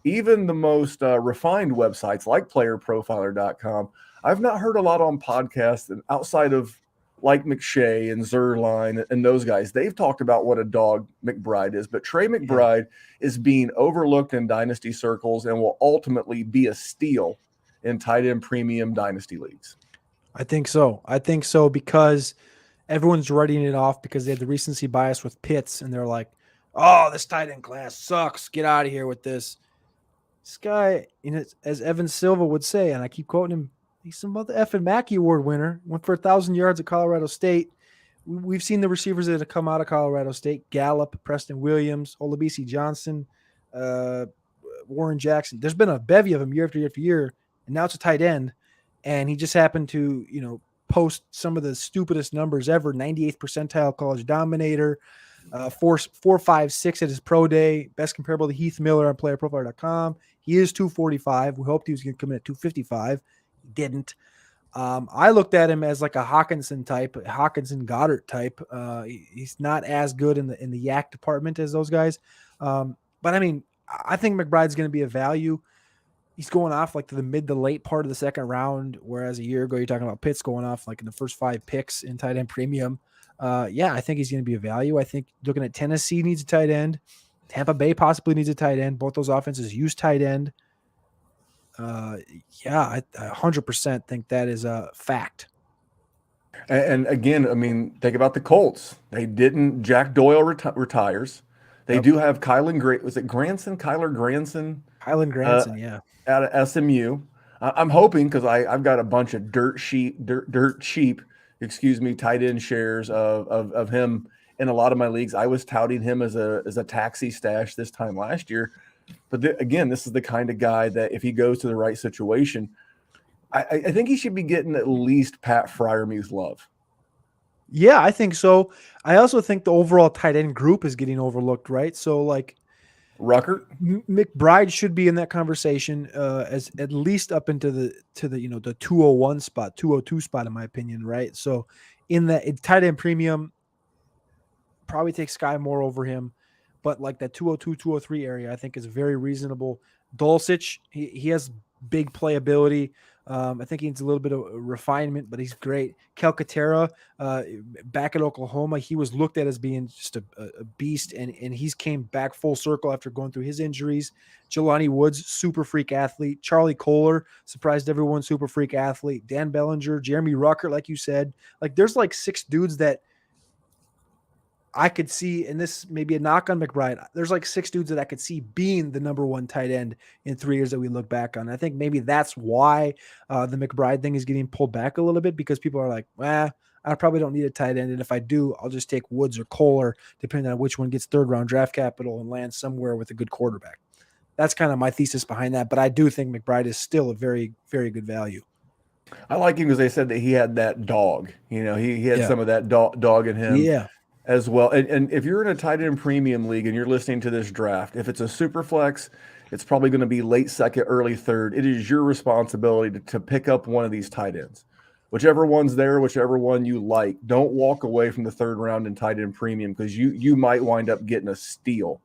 even the most refined websites like playerprofiler.com. I've not heard a lot on podcasts, and outside of like McShay and Zerline and those guys, they've talked about what a dog McBride is. But Trey McBride is being overlooked in dynasty circles and will ultimately be a steal in tight end premium dynasty leagues. I think so because everyone's writing it off because they had the recency bias with Pitts, and they're like, oh, this tight end class sucks. Get out of here with this. This guy, as Evan Silva would say, and I keep quoting him, he's some mother effing Mackey Award winner. Went for 1,000 yards at Colorado State. We've seen the receivers that have come out of Colorado State: Gallup, Preston Williams, Olabisi Johnson, Warren Jackson. There's been a bevy of them year after year after year, and now it's a tight end. And he just happened to, post some of the stupidest numbers ever: 98th percentile college dominator, 4.56 at his pro day, best comparable to Heath Miller on playerprofiler.com. He is 245. We hoped he was going to come in at 255. Didn't. I looked at him as like a Hawkinson Goddard type. He's not as good in the yak department as those guys. But I think McBride's going to be a value. He's going off like to the mid to late part of the second round, whereas a year ago you're talking about Pitts going off like in the first 5 picks in tight end premium. I think he's going to be a value. I think looking at Tennessee needs a tight end. Tampa Bay possibly needs a tight end. Both those offenses use tight end. I 100% think that is a fact. And again, think about the Colts. They didn't. Jack Doyle retires. They do have Kylan Granson? Kylan Granson, yeah. Out of SMU. I'm hoping, because I've got a bunch of dirt cheap, tight end shares of him in a lot of my leagues. I was touting him as a taxi stash this time last year. But again, this is the kind of guy that if he goes to the right situation, I think he should be getting at least Pat Freiermuth love. Yeah, I think so. I also think the overall tight end group is getting overlooked, right? So like Ruckert, McBride should be in that conversation as at least up into the 201 spot, 202 spot, in my opinion, right? So in tight end premium, probably take Skye Moore over him. But like that 202, 203 area, I think is very reasonable. Dulcich, he has big playability. I think he needs a little bit of refinement, but he's great. Calcaterra, back at Oklahoma, he was looked at as being just a beast, and he's came back full circle after going through his injuries. Jelani Woods, super freak athlete. Charlie Kohler, surprised everyone, super freak athlete. Dan Bellinger, Jeremy Ruckert, like you said. Like there's like 6 dudes that I could see, and this may be a knock on McBride, there's like 6 dudes that I could see being the number 1 tight end in 3 years that we look back on. I think maybe that's why the McBride thing is getting pulled back a little bit, because people are like, I probably don't need a tight end, and if I do, I'll just take Woods or Kohler, depending on which one gets 3rd-round draft capital and lands somewhere with a good quarterback. That's kind of my thesis behind that, but I do think McBride is still a very, very good value. I like him because they said that he had that dog. He had some of that dog in him. Yeah. As well. And if you're in a tight end premium league and you're listening to this draft, if it's a super flex, it's probably going to be late second, early third. It is your responsibility to pick up one of these tight ends. Whichever one's there, whichever one you like. Don't walk away from the 3rd round in tight end premium, because you might wind up getting a steal.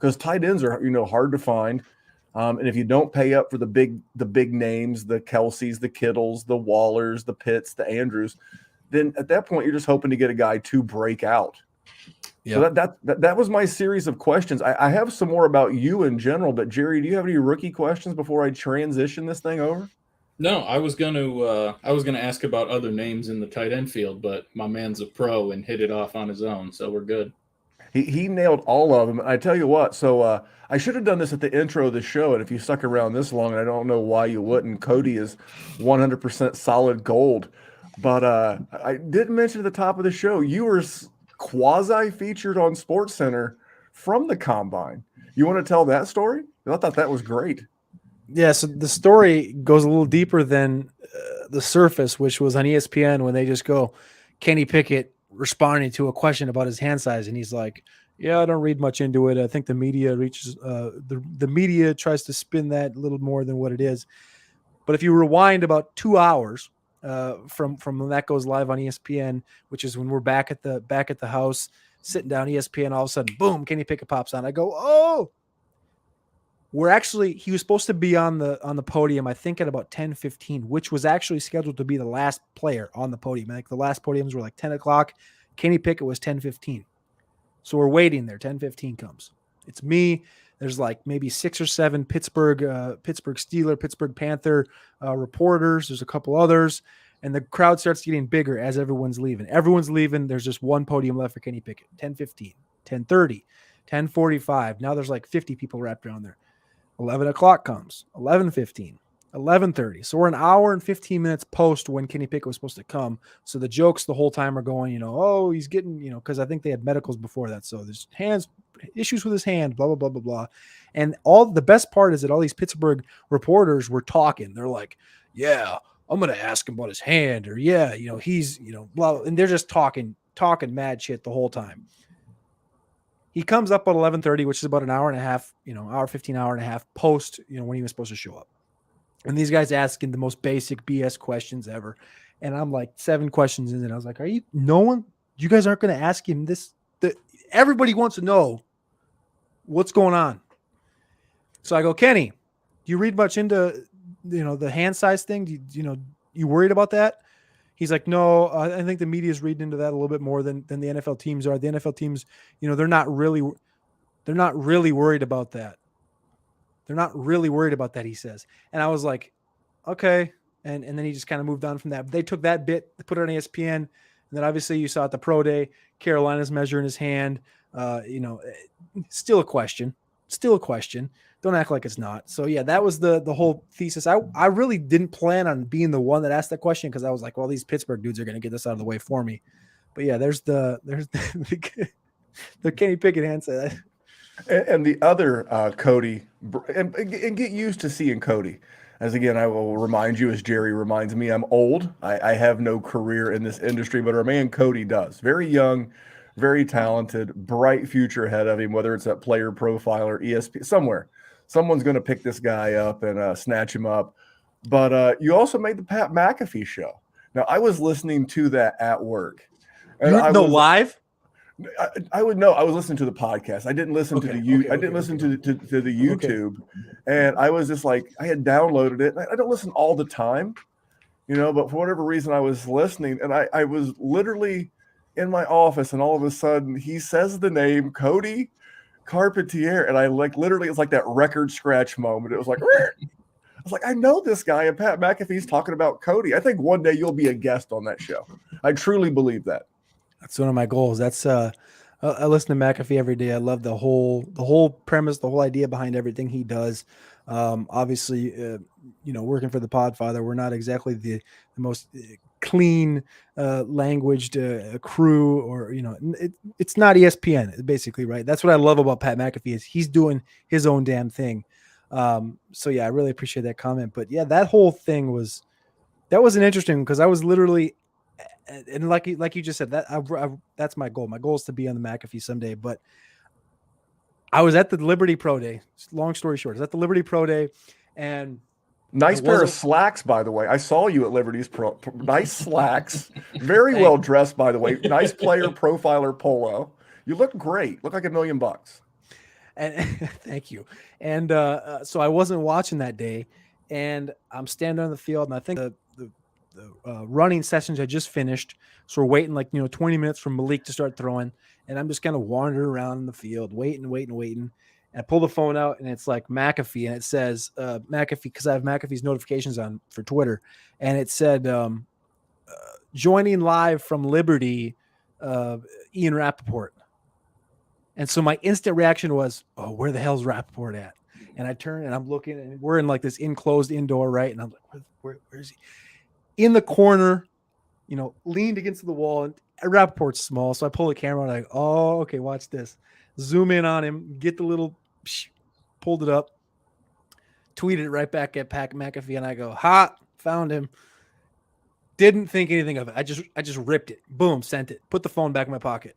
Because tight ends are hard to find. And if you don't pay up for the big names, the Kelseys, the Kittles, the Wallers, the Pitts, the Andrews, then at that point you're just hoping to get a guy to break out. So that was my series of questions. I have some more about you in general, but Jerry, do you have any rookie questions before I transition this thing over? No, I was gonna ask about other names in the tight end field, but my man's a pro and hit it off on his own, so we're good. He nailed all of them. I tell you what, so I should have done this at the intro of the show, and if you stuck around this long, and I don't know why you wouldn't, Cody is 100% solid gold. But I didn't mention at the top of the show, you were quasi-featured on SportsCenter from the Combine. You want to tell that story? I thought that was great. Yeah, so the story goes a little deeper than the surface, which was on ESPN when they just go, Kenny Pickett responding to a question about his hand size, and he's like, yeah, I don't read much into it. I think the media reaches the media tries to spin that a little more than what it is. But if you rewind about 2 hours from when that goes live on ESPN, which is when we're back at the house sitting down ESPN, all of a sudden, boom, Kenny Pickett pops on. I go, oh, he was supposed to be on the podium, I think at about 10:15, which was actually scheduled to be the last player on the podium. Like the last podiums were like 10 o'clock. Kenny Pickett was 10:15. So we're waiting there. 10:15 comes. It's me. There's like maybe 6 or 7 Pittsburgh Steeler, Pittsburgh Panther reporters. There's a couple others. And the crowd starts getting bigger as everyone's leaving. Everyone's leaving. There's just one podium left for Kenny Pickett. 10:15, 10:30, 10:45. Now there's like 50 people wrapped around there. 11 o'clock comes, 11:15, 11:30. So we're an hour and 15 minutes post when Kenny Pickett was supposed to come. So the jokes the whole time are going, oh, he's getting, because I think they had medicals before that. So there's issues with his hand, blah, blah, blah, blah, blah. And the best part is that all these Pittsburgh reporters were talking. They're like, yeah, I'm going to ask him about his hand, or yeah, he's, blah. And they're just talking mad shit the whole time. He comes up at 11:30, which is about an hour and a half, hour 15, hour and a half post, when he was supposed to show up. And these guys asking the most basic BS questions ever. And I'm like 7 questions in, and I was like, you guys aren't going to ask him this? Everybody wants to know what's going on. So I go, Kenny, do you read much into, the hand size thing? You worried about that? He's like, no, I think the media is reading into that a little bit more than the NFL teams are. The NFL teams, they're not really worried about that. They're not really worried about that, he says. And I was like, okay. And then he just kind of moved on from that. But they took that bit, put it on ESPN, and then obviously you saw at the pro day, Carolina's measuring his hand. Still a question. Don't act like it's not. So yeah, that was the whole thesis. I really didn't plan on being the one that asked that question, because I was like, well, these Pittsburgh dudes are going to get this out of the way for me. But yeah, there's the Kenny Pickett answer. And the other Cody, and get used to seeing Cody. As again, I will remind you, as Jerry reminds me, I'm old. I have no career in this industry, but our man Cody does. Very young, very talented, bright future ahead of him, whether it's at Player Profile or ESPN, somewhere. Someone's going to pick this guy up and snatch him up. But you also made the Pat McAfee show. Now, I was listening to that at work. And live? I would know. I was listening to the podcast. I didn't listen to the YouTube. And I was just like, I had downloaded it. I don't listen all the time, but for whatever reason, I was listening. And I was literally in my office, and all of a sudden, he says the name Cody Carpentier, and I literally, it's like that record scratch moment. It was like, I know this guy, and Pat McAfee's talking about Cody. I think one day you'll be a guest on that show. I truly believe that. That's one of my goals. That's I listen to McAfee every day. I love the whole premise, the whole idea behind everything he does. Obviously, working for the Podfather, we're not exactly the most clean languaged crew, or it's not ESPN basically, right? That's what I love about Pat McAfee, is he's doing his own damn thing. So yeah, I really appreciate that comment. But yeah, that whole thing was an interesting, because I was literally, and like you just said, that that's my goal. My goal is to be on the McAfee someday. But I was at the Liberty Pro Day. Long story short, I was at the Liberty Pro Day, and nice pair of slacks, by the way. I saw you at Liberty's Pro. Nice slacks. Very well dressed, by the way. Nice Player Profiler polo. You look great. Look like $1 million. And thank you. And so I wasn't watching that day, and I'm standing on the field, and I think the running sessions had just finished, so we're waiting 20 minutes for Malik to start throwing, and I'm just kind of wandering around in the field, waiting. And I pull the phone out, and it's like McAfee, and it says McAfee, because I have McAfee's notifications on for Twitter, and it said joining live from Liberty, Ian Rappaport. And so my instant reaction was, oh, where the hell's Rappaport at? And I turn and I'm looking, and we're in like this enclosed indoor, right? And I'm like, where is he? In the corner, leaned against the wall. And Rappaport's small, so I pull the camera and I go, oh, okay, watch this. Zoom in on him, get the little, pulled it up, tweeted it right back at Pat McAfee, and I go, hot, found him. Didn't think anything of it. I just ripped it. Boom, sent it. Put the phone back in my pocket.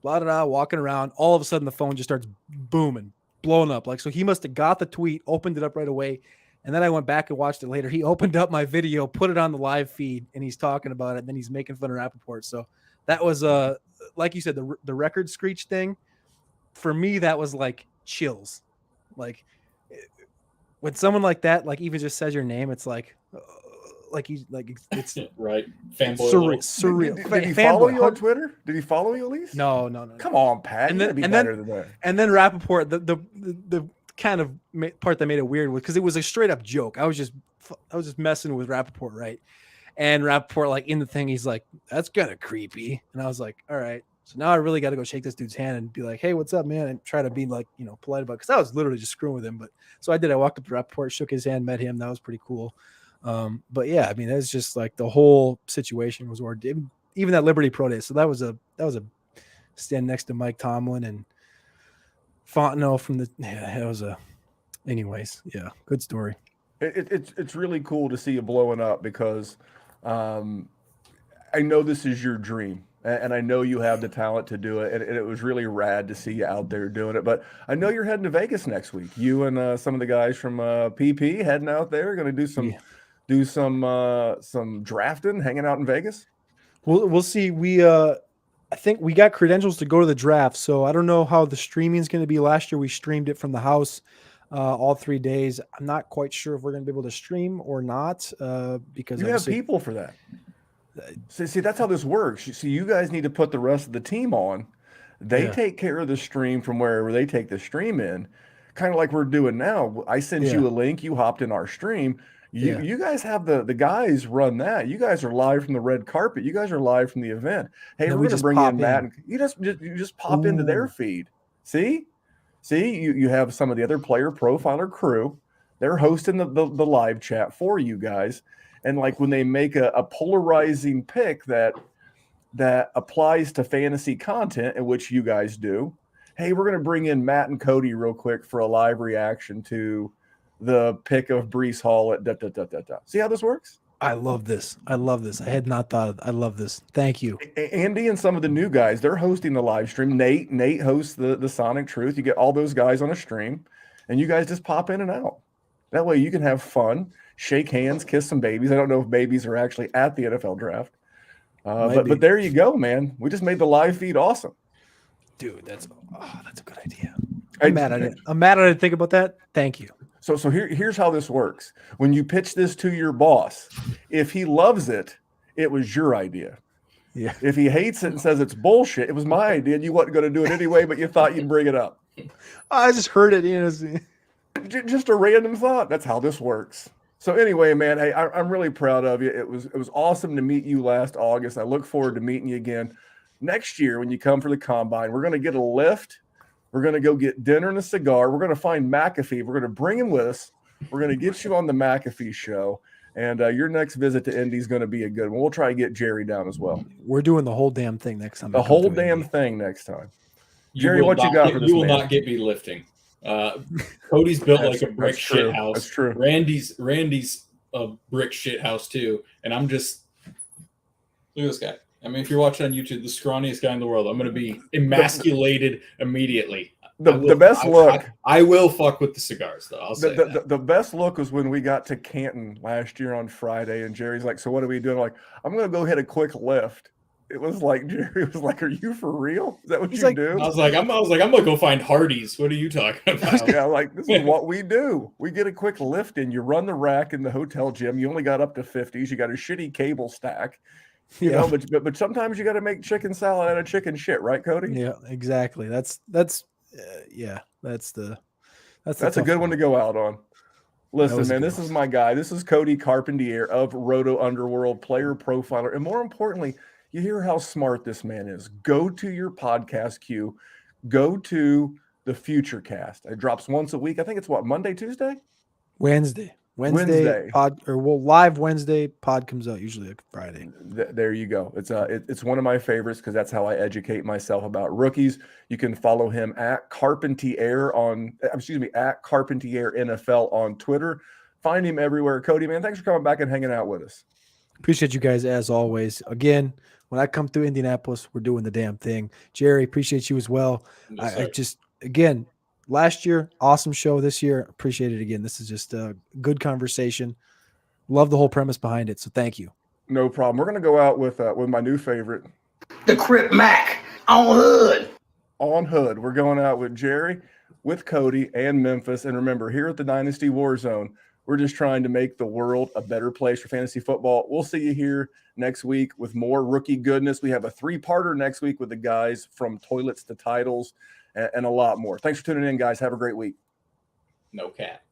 Blah, blah, blah, walking around. All of a sudden, the phone just starts booming, blowing up. So he must have got the tweet, opened it up right away. And then I went back and watched it later. He opened up my video, put it on the live feed, and he's talking about it. And then he's making fun of Rappaport. So that was, like you said, the record screech thing. For me, that was like chills. Like when someone like that, even just says your name, it's like it's right. Fanboy. Surreal. Did he follow you on Twitter? Did he follow you at least? No. Come on, Pat. And then better than that. And then Rappaport, the kind of part that made it weird was because it was a straight up joke. I was just messing with Rappaport, right? And Rappaport, in the thing, he's like, "That's kind of creepy," and I was like, "All right." So now I really got to go shake this dude's hand and be like, "Hey, what's up, man?" And try to be polite about it, because I was literally just screwing with him. But so I did. I walked up to Rappaport, shook his hand, met him. That was pretty cool. But yeah, I mean, that's just the whole situation was ordeal. Even that Liberty Pro Day. So that was a stand next to Mike Tomlin and Fontenot from the. Yeah, it was a. Anyways, yeah, good story. It's really cool to see you blowing up, because I know this is your dream, and I know you have the talent to do it, and it was really rad to see you out there doing it. But I know you're heading to Vegas next week. You and some of the guys from PP heading out there, going to do some. Yeah. Do some drafting, hanging out in Vegas. We'll see. I think we got credentials to go to the draft, so I don't know how the streaming is going to be. Last year we streamed it from the house all 3 days. I'm not quite sure if we're going to be able to stream or not, because you have people for that. See, that's how this works. See, you guys need to put the rest of the team on. They take care of the stream from wherever they take the stream in, kind of like we're doing now. I sent you a link, you hopped in our stream. You guys have the guys run that. You guys are live from the red carpet. You guys are live from the event. Hey, we're going to bring in Matt. And you just pop into their feed. See, you have some of the other player profiler crew. They're hosting the live chat for you guys. And when they make a polarizing pick that applies to fantasy content, in which you guys do, hey, we're going to bring in Matt and Cody real quick for a live reaction to the pick of Breece Hall at da. See how this works? I love this. I had not thought of it. I love this. Thank you. Andy and some of the new guys, they're hosting the live stream. Nate hosts the Sonic Truth. You get all those guys on a stream, and you guys just pop in and out. That way you can have fun, shake hands, kiss some babies. I don't know if babies are actually at the NFL draft. But there you go, man. We just made the live feed awesome. Dude, that's a good idea. I'm mad at it. I'm mad at it. Think about that. Thank you. So here's how this works. When you pitch this to your boss, if he loves it, it was your idea. Yeah. If he hates it and says it's bullshit, it was my idea and you wasn't going to do it anyway, but you thought you'd bring it up. I just heard it. Just a random thought. That's how this works. So anyway, man, hey, I'm really proud of you. It was awesome to meet you last August. I look forward to meeting you again next year when you come for the combine. We're going to get a lift. We're going to go get dinner and a cigar. We're going to find McAfee. We're going to bring him with us. We're going to get you on the McAfee show. And your next visit to Indy is going to be a good one. We'll try to get Jerry down as well. We're doing the whole damn thing next time. The whole damn thing next time. Jerry, what you got for this? You will not get me lifting. Cody's built like a brick shit house. That's true. Randy's a brick shit house too. And I'm just look at this guy. I mean, if you're watching on YouTube, the scrawniest guy in the world, I'm going to be emasculated immediately. The best look. I will fuck with the cigars, though. I'll say the best look was when we got to Canton last year on Friday, and Jerry's like, "So what are we doing?" I'm like, "I'm going to go hit a quick lift." It was like Jerry was like, "Are you for real? Is that what He's you like- do?" I was like, I'm gonna go find Hardee's. What are you talking about? Yeah, like this is what we do. We get a quick lift in. You run the rack in the hotel gym. You only got up to 50s. You got a shitty cable stack. You know, but sometimes you got to make chicken salad out of chicken shit, right, Cody? Yeah, exactly. That's a good one to go out on. Listen, was a man, good this one. is my guy. This is Cody Carpentier of Roto Underworld, player profiler. And more importantly, you hear how smart this man is. Go to your podcast queue. Go to the Future Cast. It drops once a week. I think it's what, Monday, Tuesday? Wednesday Wednesday. pod, or live Wednesday. Pod comes out usually like Friday. There you go. It's one of my favorites because that's how I educate myself about rookies. You can follow him at Carpentier at Carpentier NFL on Twitter. Find him everywhere. Cody, man, thanks for coming back and hanging out with us. Appreciate you guys as always. Again, when I come through Indianapolis, we're doing the damn thing. Jerry, appreciate you as well. Yes, I just, again, last year, awesome show. This year, appreciate it again. This is just a good conversation. Love the whole premise behind it. So thank you. No problem. We're gonna go out with my new favorite, the Crip Mac on Hood. On Hood. We're going out with Jerry, with Cody, and Memphis. And remember, here at the Dynasty WarZone, we're just trying to make the world a better place for fantasy football. We'll see you here next week with more rookie goodness. We have a 3-parter next week with the guys from Toilets to Titles and a lot more. Thanks for tuning in, guys. Have a great week. No cap.